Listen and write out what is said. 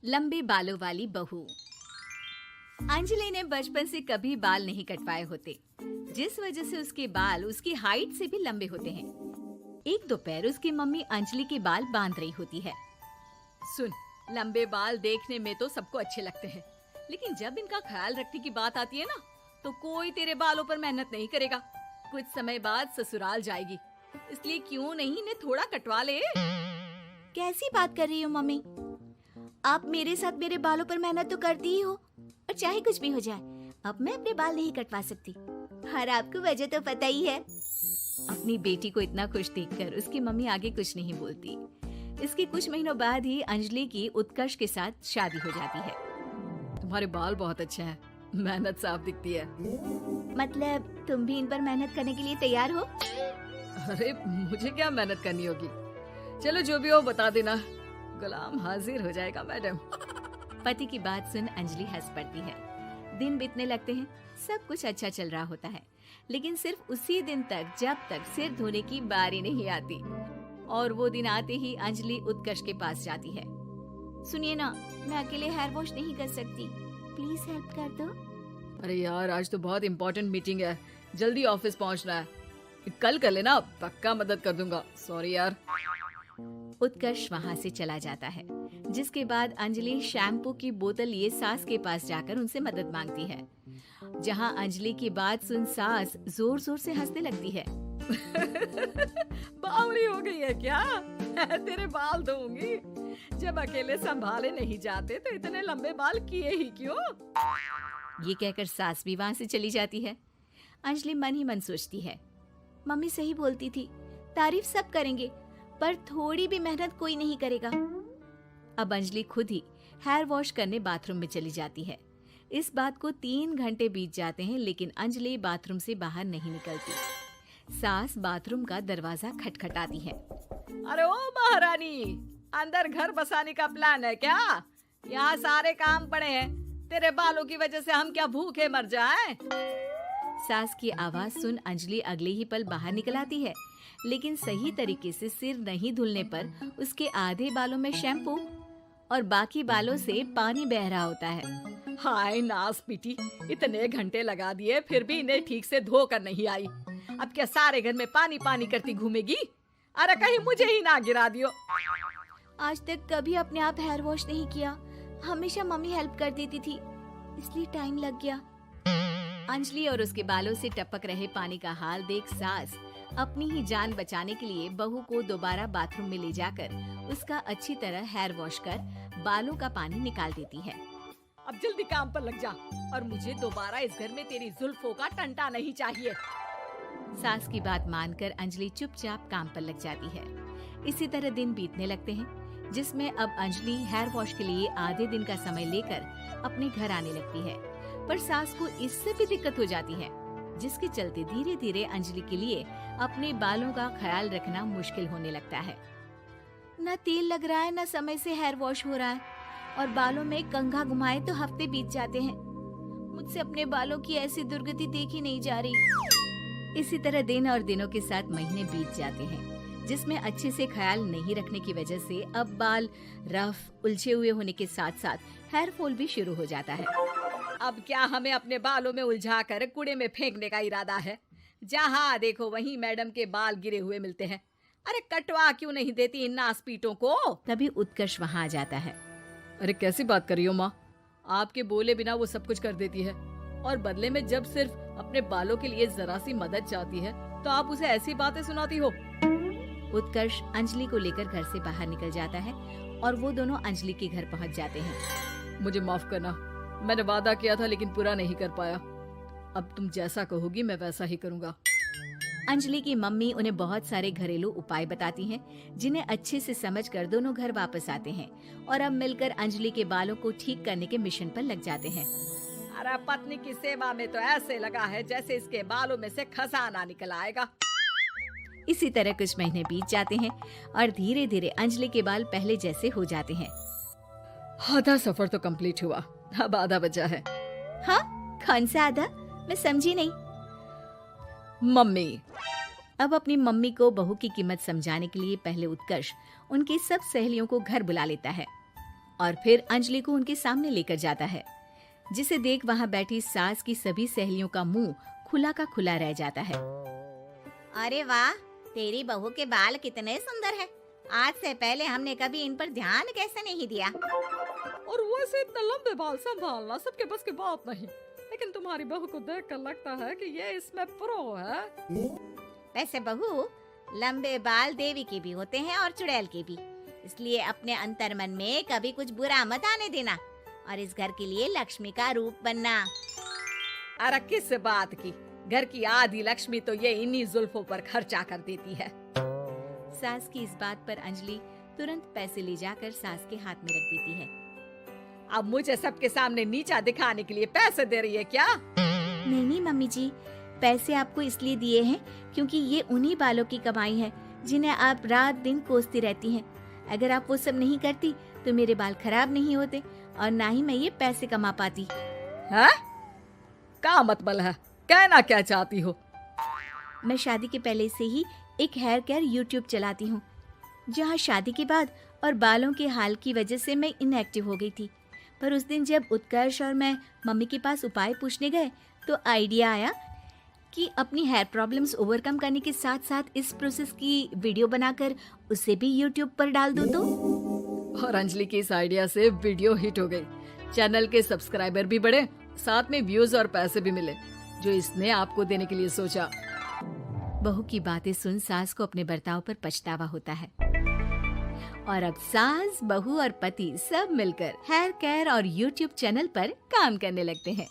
लंबे बालों वाली बहू। अंजलि ने बचपन से कभी बाल नहीं कटवाए होते, जिस वजह से उसके बाल उसकी हाइट से भी लंबे होते हैं। एक दोपहर उसकी मम्मी अंजलि के बाल बांध रही होती है। सुन, लंबे बाल देखने में तो सबको अच्छे लगते हैं, लेकिन जब इनका ख्याल रखने की बात आती है ना, तो कोई तेरे बालों पर मेहनत नहीं करेगा। कुछ समय बाद ससुराल जाएगी, इसलिए क्यों नहीं इन्हें थोड़ा कटवा ले। कैसी बात कर रही हो मम्मी? आप मेरे साथ मेरे बालों पर मेहनत तो करती ही हो, और चाहे कुछ भी हो जाए, अब मैं अपने बाल नहीं कटवा सकती। और आपको वजह तो पता ही है। अपनी बेटी को इतना खुश देखकर उसकी मम्मी आगे कुछ नहीं बोलती। इसके कुछ महीनों बाद ही अंजलि की उत्कर्ष के साथ शादी हो जाती है। तुम्हारे बाल बहुत अच्छे हैं, मेहनत साफ दिखती है। मतलब तुम भी इन पर मेहनत करने के लिए तैयार हो? अरे मुझे क्या मेहनत करनी होगी, चलो जो भी हो बता देना, गुलाम हाजिर हो जाएगा मैडम। पति की बात सुन अंजलि हंस पड़ती है। दिन बीतने लगते हैं, सब कुछ अच्छा चल रहा होता है, लेकिन सिर्फ उसी दिन तक जब तक सिर धोने की बारी नहीं आती। और वो दिन आते ही अंजलि उत्कर्ष के पास जाती है। सुनिए ना, मैं अकेले हेयर वॉश नहीं कर सकती, प्लीज हेल्प कर दो। अरे यार, आज तो बहुत इम्पोर्टेंट मीटिंग है, जल्दी ऑफिस पहुंचना है, कल कर लेना, पक्का मदद कर दूंगा। सॉरी यार। उत्कर्ष वहाँ से चला जाता है, जिसके बाद अंजलि शैम्पू की बोतल लिए सास के पास जाकर उनसे मदद मांगती है। जहाँ अंजलि की बात सुन सास जोर जोर से हंसने लगती है। बावली हो गई है क्या? तेरे बाल धोऊंगी, जब अकेले संभाले नहीं जाते तो इतने लंबे बाल किए ही क्यों? ये कहकर सास भी वहाँ से चली जाती है। अंजलि मन ही मन सोचती है, मम्मी सही बोलती थी, तारीफ सब करेंगे, पर थोड़ी भी मेहनत कोई नहीं करेगा। अब अंजलि खुद ही हेयर वॉश करने बाथरूम में चली जाती है। इस बात को 3 घंटे बीत जाते हैं, लेकिन अंजलि बाथरूम से बाहर नहीं निकलती। सास बाथरूम का दरवाजा खटखटाती है। अरे ओ महारानी, अंदर घर बसाने का प्लान है क्या? यहाँ सारे काम पड़े हैं, तेरे बालों की वजह से हम क्या भूखे मर जाएं? सास की आवाज सुन अंजलि अगले ही पल बाहर निकल आती है, लेकिन सही तरीके से सिर नहीं धुलने पर उसके आधे बालों में शैम्पू और बाकी बालों से पानी बह रहा होता है। हाय नास पीटी, इतने घंटे लगा दिए फिर भी इन्हें ठीक से धो कर नहीं आई। अब क्या सारे घर में पानी पानी करती घूमेगी? अरे कहीं मुझे ही ना गिरा दियो। आज तक कभी अपने आप हेयर वॉश नहीं किया, हमेशा मम्मी हेल्प कर देती थी, इसलिए टाइम लग गया। अंजलि और उसके बालों से टपक रहे पानी का हाल देख सास अपनी ही जान बचाने के लिए बहू को दोबारा बाथरूम में ले जाकर उसका अच्छी तरह हेयर वॉश कर बालों का पानी निकाल देती है। अब जल्दी काम पर लग जा, और मुझे दोबारा इस घर में तेरी जुल्फों का टंटा नहीं चाहिए। सास की बात मानकर अंजलि चुपचाप काम पर लग जाती है। इसी तरह दिन बीतने लगते हैं, जिसमें अब अंजलि हेयर वॉश के लिए आधे दिन का समय लेकर अपने घर आने लगती है, पर सास को इससे भी दिक्कत हो जाती है, जिसके चलते धीरे धीरे अंजलि के लिए अपने बालों का ख्याल रखना मुश्किल होने लगता है। न तेल लग रहा है, न समय से हेयर वॉश हो रहा है, और बालों में कंघा घुमाए तो हफ्ते बीत जाते हैं। मुझसे अपने बालों की ऐसी दुर्गति देखी नहीं जा रही। इसी तरह दिन और दिनों के साथ महीने बीत जाते हैं, जिसमें अच्छे से ख्याल नहीं रखने की वजह से अब बाल रफ उलझे हुए होने के साथ साथ हेयर फॉल भी शुरू हो जाता है। अब क्या हमें अपने बालों में उलझाकर कूड़े में फेंकने का इरादा है? जहाँ देखो वहीं मैडम के बाल गिरे हुए मिलते हैं। अरे कटवा क्यों नहीं देती इन नासपीटों को? तभी उत्कर्ष वहाँ आ जाता है। अरे कैसी बात कर रही हो माँ, आपके बोले बिना वो सब कुछ कर देती है, और बदले में जब सिर्फ अपने बालों के लिए जरा सी मदद चाहती है तो आप उसे ऐसी बातें सुनाती हो। उत्कर्ष अंजलि को लेकर घर से बाहर निकल जाता है और वो दोनों अंजलि के घर पहुँच जाते हैं। मुझे माफ करना, मैंने वादा किया था लेकिन पूरा नहीं कर पाया। अब तुम जैसा कहोगी मैं वैसा ही करूँगा। अंजलि की मम्मी उन्हें बहुत सारे घरेलू उपाय बताती हैं, जिन्हें अच्छे से समझकर दोनों घर वापस आते हैं और अब मिलकर अंजलि के बालों को ठीक करने के मिशन पर लग जाते हैं। अरे पत्नी की सेवा में तो ऐसे लगा है जैसे इसके बालों में से खजाना निकल आएगा। इसी तरह कुछ महीने बीत जाते हैं और धीरे धीरे अंजलि के बाल पहले जैसे हो जाते हैं। आधा सफर तो कंप्लीट हुआ, अब आधा बचा है। हाँ, कौन सा आधा? मैं समझी नहीं। मम्मी। अब अपनी मम्मी को बहू की कीमत समझाने के लिए पहले उत्कर्ष उनकी सब सहेलियों को घर बुला लेता है। और फिर अंजलि को उनके सामने लेकर जाता है, जिसे देख वहाँ बैठी सास की सभी सहेलियों का मुंह खुला का खुला रह जाता है। अरे वाह, तेरी बहू के बाल कितने सुंदर हैं। आज से पहले हमने कभी इन पर ध्यान कैसे नहीं दिया। और वैसे इतने लंबे बाल संभालना सबके बस की बात नहीं, लेकिन तुम्हारी बहू को देखकर लगता है कि ये इसमें प्रो है। वैसे बहू, लंबे बाल देवी के भी होते हैं और चुड़ैल के भी, इसलिए अपने अंतर्मन में कभी कुछ बुरा मत आने देना और इस घर के लिए लक्ष्मी का रूप बनना। अरे किस बात की, घर की आधी लक्ष्मी तो ये इन्हीं जुल्फों पर खर्चा कर देती है। सास की इस बात पर अंजलि तुरंत पैसे ले जाकर सास के हाथ में रख देती है। अब मुझे सबके सामने नीचा दिखाने के लिए पैसे दे रही है क्या? नहीं मम्मी जी, पैसे आपको इसलिए दिए हैं क्योंकि ये उन्हीं बालों की कमाई है जिन्हें आप रात दिन कोसती रहती हैं। अगर आप वो सब नहीं करती तो मेरे बाल खराब नहीं होते और ना ही मैं ये पैसे कमा पाती। है? क्या मतलब है? कहना क्या चाहती हो? मैं शादी के पहले से ही एक हेयर केयर यूट्यूब चलाती हूँ, जहाँ शादी के बाद और बालों के हाल की वजह से मैं इनएक्टिव हो गई थी। पर उस दिन जब उत्कर्ष और मैं मम्मी के पास उपाय पूछने गए तो आइडिया आया कि अपनी हेयर प्रॉब्लम्स ओवरकम करने के साथ साथ इस प्रोसेस की वीडियो बनाकर उसे भी यूट्यूब पर डाल दूँ तो। और अंजलि की इस आइडिया से वीडियो हिट हो गई, चैनल के सब्सक्राइबर भी बढ़े, साथ में व्यूज और पैसे भी मिले, जो इसने आपको देने के लिए सोचा। बहू की बातें सुन सास को अपने बर्ताव पर पछतावा होता है और अब सास, बहू और पति सब मिलकर हेयर केयर और यूट्यूब चैनल पर काम करने लगते हैं।